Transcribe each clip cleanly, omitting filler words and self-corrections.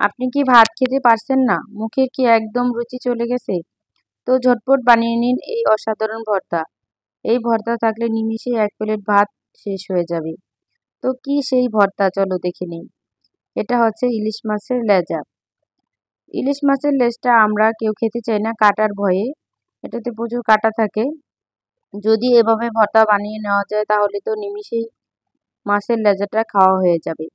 আপনি কি ভাত খেতে পারছেন না? মুখে কি একদম রুচি চলে গেছে? তো ঝটপট বানিয়ে নিন এই অসাধারণ ভর্তা। এই ভর্তা থাকলে নিমিষেই এক প্লেট ভাত শেষ হয়ে যাবে। তো কি সেই ভর্তা, চলো দেখে নিই। এটা হচ্ছে ইলিশ মাছের লেজা। ইলিশ মাছের লেজটা আমরা কেউ খেতে চাই না কাটার ভয়ে। এটাতে প্রচুর কাটা থাকে। যদি এভাবে ভর্তা বানিয়ে নেওয়া যায় তাহলে তো নিমিষেই মাছের লেজাটা খাওয়া হয়ে যাবে।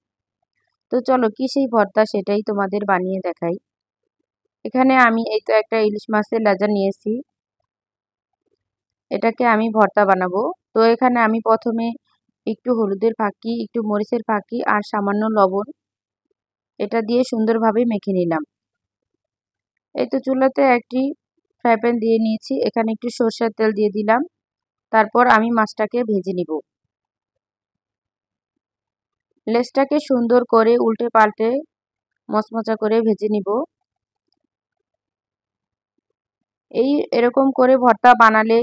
তো চলো কি সেই ভর্তা সেটাই তোমাদের বানিয়ে দেখাই। এখানে আমি এই তো একটা ইলিশ মাছের লেজা নিয়েছি। এটাকে আমি ভর্তা বানাবো। তো এখানে আমি প্রথমে একটু হলুদের ফাঁকি, একটু মরিচের ফাঁকি আর সামান্য লবণ এটা দিয়ে সুন্দরভাবে মেখে নিলাম। এই তো চুলাতে একটি ফ্রাই প্যান দিয়ে নিয়েছি। এখানে একটু সরষের তেল দিয়ে দিলাম। তারপর আমি মাছটাকে ভেজে নিব। লেজটাকে সুন্দর করে উল্টে পাল্টে মচমচা করে ভেজে নিব। এরকম করে ভর্তা বানালে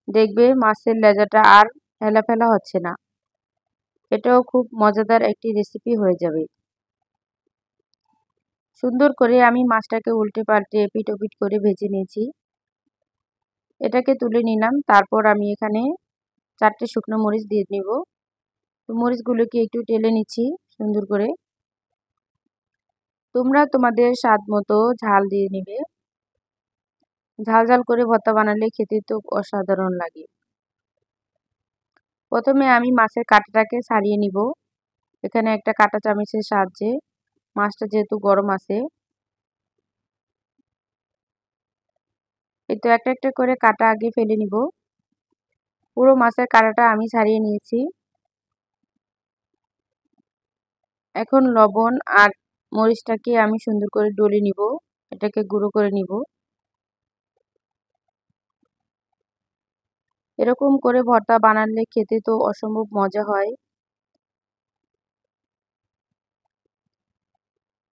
দেখবে মাছের লেজাটা আর হেলাফেলা হচ্ছে না। এটাও খুব মজাদার একটি রেসিপি হয়ে যাবে। সুন্দর করে আমি মাছটাকে উল্টে পাল্টে এপিট ওপিট করে ভেজে নিয়েছি। এটাকে তুলে নিলাম। তারপর আমি এখানে 4টে শুকনো মরিচ দিয়ে নিব। মরিচগুলোকে একটু টেলে নিচ্ছি সুন্দর করে। তোমরা তোমাদের স্বাদ মতো ঝাল দিয়ে নিবে। ঝাল ঝাল করে ভর্তা বানালে খেতে তো অসাধারণ লাগে। প্রথমে আমি মাছের কাঁটাটাকে ছাড়িয়ে নিব। এখানে একটা কাঁটা চামচের সাহায্যে, মাছটা যেহেতু গরম আছে। এই তো একটা একটা করে কাঁটা আগে ফেলে নিব। পুরো মাছের কাঁটাটা আমি ছাড়িয়ে নিয়েছি। এখন লবণ আর মরিচটাকে আমি সুন্দর করে ডলে নিব। এটাকে গুঁড়ো করে নিব। এরকম করে ভর্তা বানালে খেতে তো অসম্ভব মজা হয়।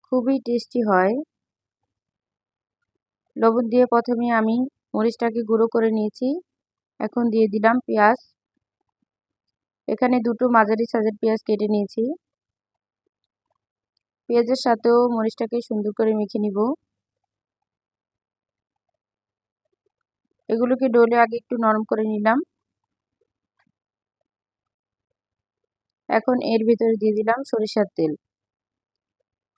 খুবই টেস্টি হয়। লবণ দিয়ে প্রথমে আমি মরিচটাকে গুঁড়ো করে নিয়েছি। এখন দিয়ে দিলাম পেঁয়াজ। এখানে দুটো মাঝারি সাইজের পেঁয়াজ কেটে নিয়েছি। পেঁয়াজের সাথেও মরিচটাকে সুন্দর করে মেখে নিব। এগুলোকে ডলে আগে একটু নরম করে নিলাম। এখন এর ভিতরে দিয়ে দিলাম সরিষার তেল।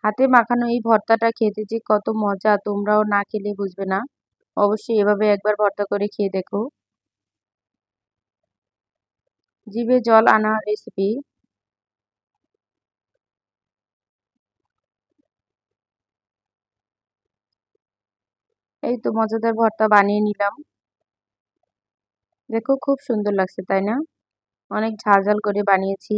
হাতে মাখানো এই ভর্তাটা খেতে যে কত মজা, তোমরাও না খেলে বুঝবে না। অবশ্যই এভাবে একবার ভর্তা করে খেয়ে দেখো। জিভে জল আনা রেসিপি। এই তো মজাদার ভর্তা বানিয়ে নিলাম। দেখো খুব সুন্দর লাগছে তাই না? অনেক ঝাল ঝাল করে বানিয়েছি।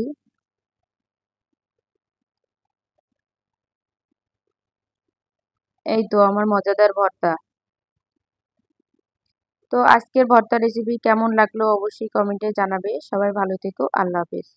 এই তো আমার মজাদার ভর্তা। তো আজকের ভর্তা রেসিপি কেমন লাগলো অবশ্যই কমেন্টে জানাবে। সবাই ভালো থেকো। আল্লাহ হাফেজ।